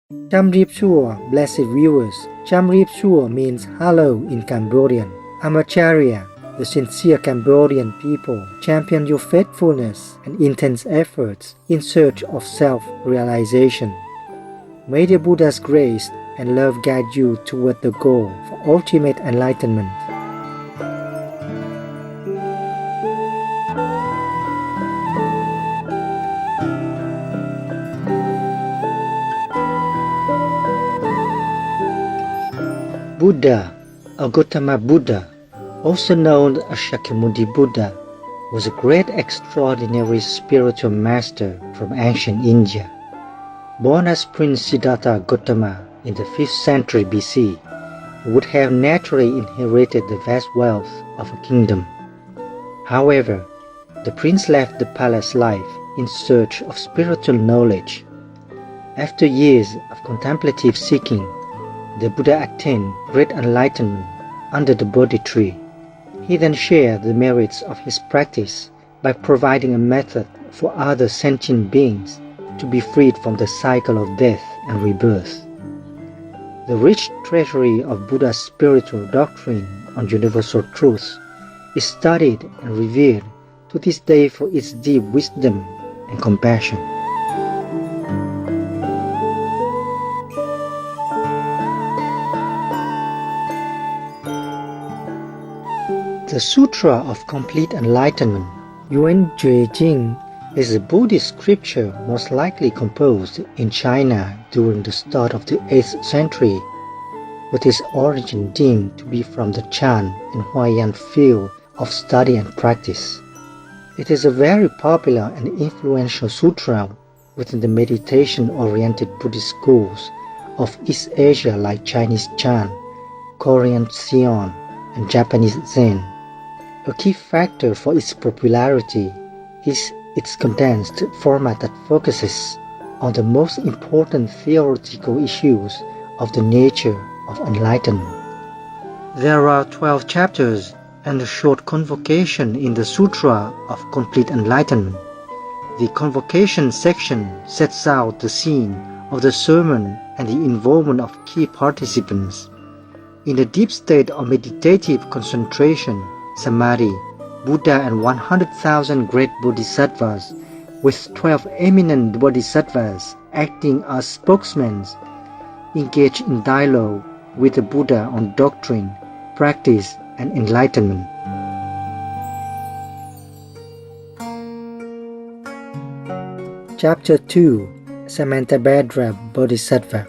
Chamrip Chua, blessed viewers. Chamrip Chua means hello in Cambodian. Amacharya, the sincere Cambodian people, champion your faithfulness and intense efforts in search of self-realization. May the Buddha's grace and love guide you toward the goal for ultimate enlightenment. Buddha, or Gautama Buddha, also known as Shakyamuni Buddha, was a great extraordinary spiritual master from ancient India. Born as Prince Siddhartha Gautama in the 5th century BC, he would have naturally inherited the vast wealth of a kingdom. However, the prince left the palace life in search of spiritual knowledge. After years of contemplative seeking, the Buddha attained great enlightenment under the Bodhi tree. He then shared the merits of his practice by providing a method for other sentient beings to be freed from the cycle of death and rebirth. The rich treasury of Buddha's spiritual doctrine on universal truths is studied and revered to this day for its deep wisdom and compassion. The Sutra of Complete Enlightenment, Yuan Jue Jing, is a Buddhist scripture most likely composed in China during the start of the 8th century, with its origin deemed to be from the Chan and Huayan field of study and practice. It is a very popular and influential sutra within the meditation-oriented Buddhist schools of East Asia like Chinese Chan, Korean Seon, and Japanese Zen. A key factor for its popularity is its condensed format that focuses on the most important theoretical issues of the nature of enlightenment. There are 12 chapters and a short convocation in the Sutra of Complete Enlightenment. The convocation section sets out the scene of the sermon and the involvement of key participants. In a deep state of meditative concentration, Samadhi, Buddha and 100,000 great bodhisattvas, with 12 eminent bodhisattvas acting as spokesmen, engage in dialogue with the Buddha on doctrine, practice, and enlightenment. Chapter 2, Samantabhadra Bodhisattva.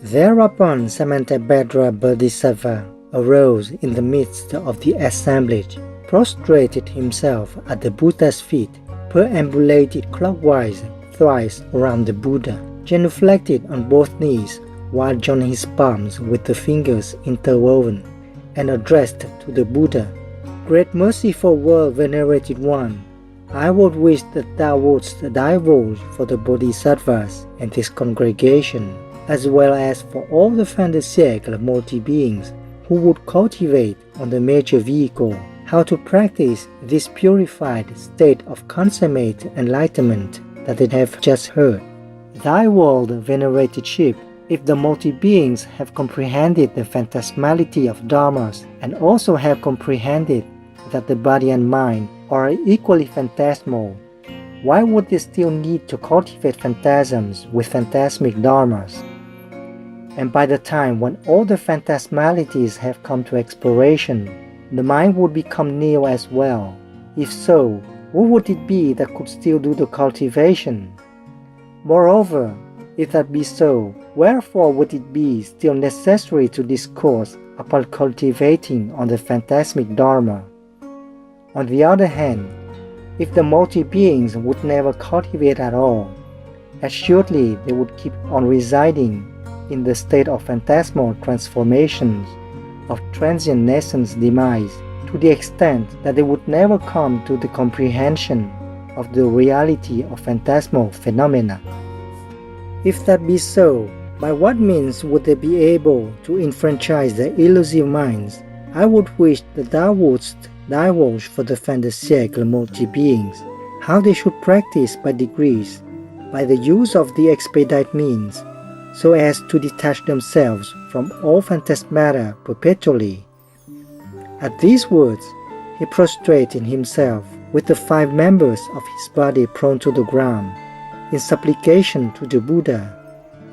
Thereupon Samantabhadra Bodhisattva arose in the midst of the assemblage, prostrated himself at the Buddha's feet, perambulated clockwise thrice around the Buddha, genuflected on both knees while joining his palms with the fingers interwoven, and addressed to the Buddha, "Great merciful world-venerated one, I would wish that thou wouldst divulge for the Bodhisattvas and this congregation, as well as for all the Fantasiacal multi-beings who would cultivate on the major vehicle, how to practice this purified state of consummate enlightenment that they have just heard. Thy world-venerated ship, if the multi-beings have comprehended the phantasmality of dharmas and also have comprehended that the body and mind are equally phantasmal, why would they still need to cultivate phantasms with phantasmic dharmas? And by the time when all the phantasmalities have come to expiration, the mind would become nil as well. If so, who would it be that could still do the cultivation? Moreover, if that be so, wherefore would it be still necessary to discourse upon cultivating on the phantasmic dharma? On the other hand, if the multi-beings would never cultivate at all, assuredly they would keep on residing in the state of phantasmal transformations, of transient nascence demise, to the extent that they would never come to the comprehension of the reality of phantasmal phenomena. If that be so, by what means would they be able to enfranchise their illusive minds? I would wish that thou wouldst divulge for the Fantasiacal multi-beings how they should practice by degrees by the use of the expedite means, so as to detach themselves from all phantasmata perpetually. At these words, he prostrated himself with the 5 members of his body prone to the ground, in supplication to the Buddha,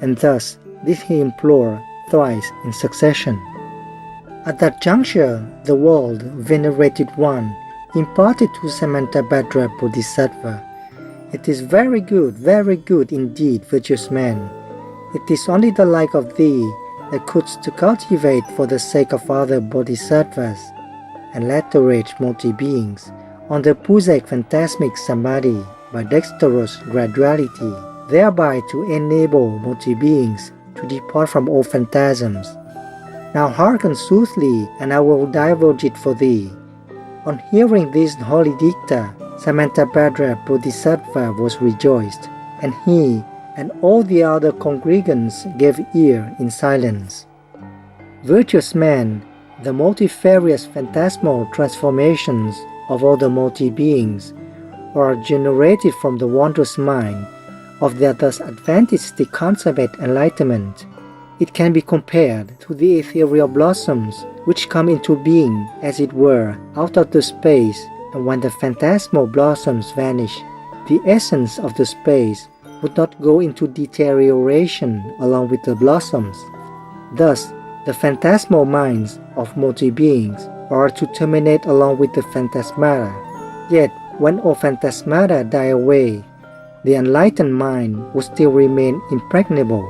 and thus did he implore thrice in succession. At that juncture, the world venerated one imparted to Samantabhadra Bodhisattva, "It is very good indeed, virtuous man. It is only the like of thee that couldst to cultivate for the sake of other bodhisattvas and latter-age multi-beings on the Pusaic phantasmic samadhi by dexterous graduality, thereby to enable multi-beings to depart from all phantasms. Now hearken soothly, and I will divulge it for thee." On hearing this holy dicta, Samantabhadra Bodhisattva was rejoiced, and he and all the other congregants gave ear in silence. Virtuous man, the multifarious phantasmal transformations of all the multi-beings are generated from the wondrous mind of their thus advantaged to consummate enlightenment. It can be compared to the ethereal blossoms which come into being, as it were, out of the space, and when the phantasmal blossoms vanish, the essence of the space would not go into deterioration along with the blossoms. Thus, the phantasmal minds of multi-beings are to terminate along with the phantasmata. Yet, when all phantasmata die away, the enlightened mind will still remain impregnable.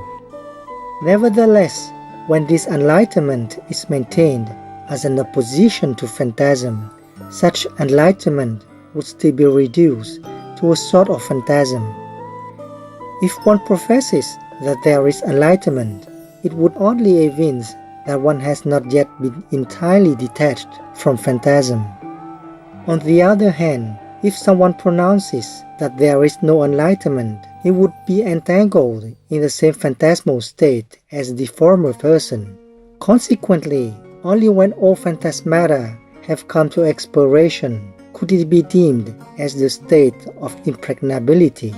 Nevertheless, when this enlightenment is maintained as an opposition to phantasm, such enlightenment would still be reduced to a sort of phantasm. If one professes that there is enlightenment, it would only evince that one has not yet been entirely detached from phantasm. On the other hand, if someone pronounces that there is no enlightenment, he would be entangled in the same phantasmal state as the former person. Consequently, only when all phantasmata have come to expiration could it be deemed as the state of impregnability.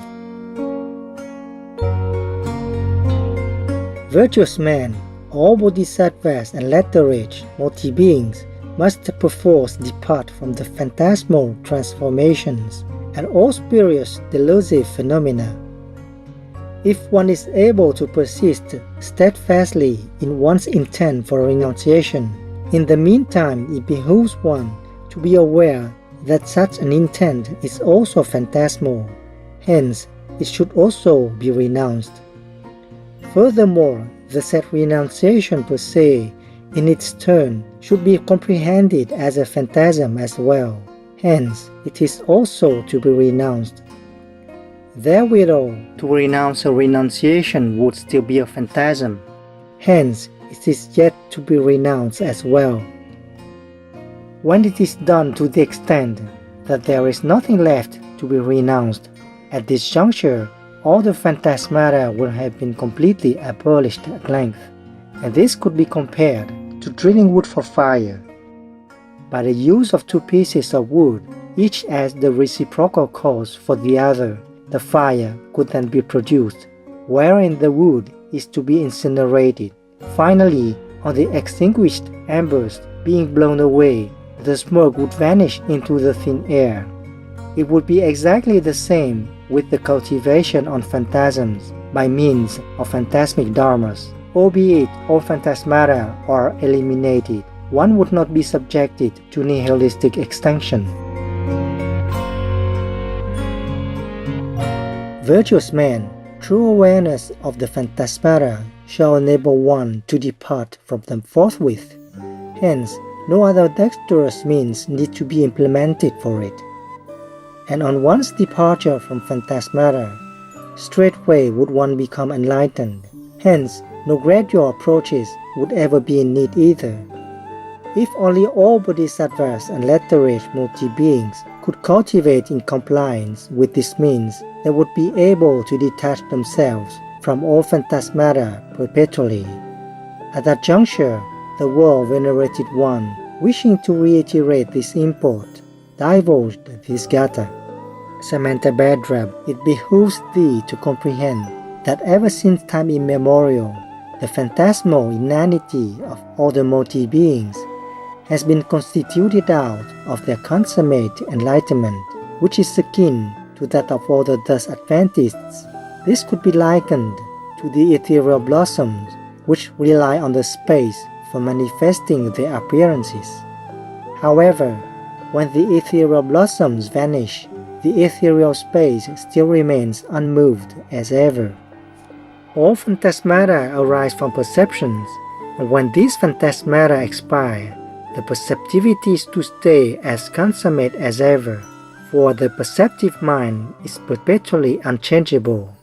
Virtuous man, all bodhisattvas and latter-age multi-beings must perforce depart from the phantasmal transformations and all spurious delusive phenomena. If one is able to persist steadfastly in one's intent for renunciation, in the meantime it behooves one to be aware that such an intent is also phantasmal, hence it should also be renounced. Furthermore, the said renunciation per se, in its turn, should be comprehended as a phantasm as well, hence it is also to be renounced. Therewithal, to renounce a renunciation would still be a phantasm, hence it is yet to be renounced as well. When it is done to the extent that there is nothing left to be renounced, at this juncture all the phantasmata will have been completely abolished at length, and this could be compared to drilling wood for fire. By the use of 2 pieces of wood, each as the reciprocal cause for the other, the fire could then be produced, wherein the wood is to be incinerated. Finally, on the extinguished embers being blown away, the smoke would vanish into the thin air. It would be exactly the same with the cultivation on phantasms by means of phantasmic dharmas. Albeit all phantasmata are eliminated, one would not be subjected to nihilistic extinction. Virtuous man, true awareness of the phantasmata shall enable one to depart from them forthwith. Hence, no other dexterous means need to be implemented for it. And on one's departure from phantasmata, straightway would one become enlightened. Hence, no gradual approaches would ever be in need either. If only all bodhisattvas and latter-age multi-beings could cultivate in compliance with this means, they would be able to detach themselves from all phantasmata perpetually. At that juncture, the world-venerated one, wishing to reiterate this import, divulged this gatha. Samantabhadra, it behooves thee to comprehend that ever since time immemorial, the phantasmal inanity of all the multi-beings has been constituted out of their consummate enlightenment, which is akin to that of all the thus Adventists. This could be likened to the ethereal blossoms, which rely on the space for manifesting their appearances. However, when the ethereal blossoms vanish, the ethereal space still remains unmoved as ever. All phantasmata arise from perceptions, and when these phantasmata expire, the perceptivity is to stay as consummate as ever, for the perceptive mind is perpetually unchangeable.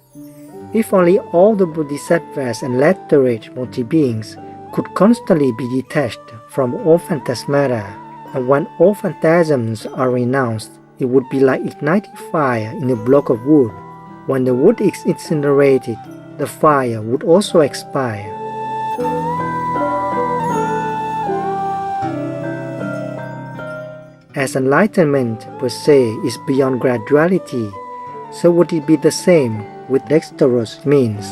If only all the bodhisattvas and latter-age multi-beings could constantly be detached from all phantasmata, and when all phantasms are renounced, it would be like igniting fire in a block of wood. When the wood is incinerated, the fire would also expire. As enlightenment per se is beyond graduality, so would it be the same with dexterous means.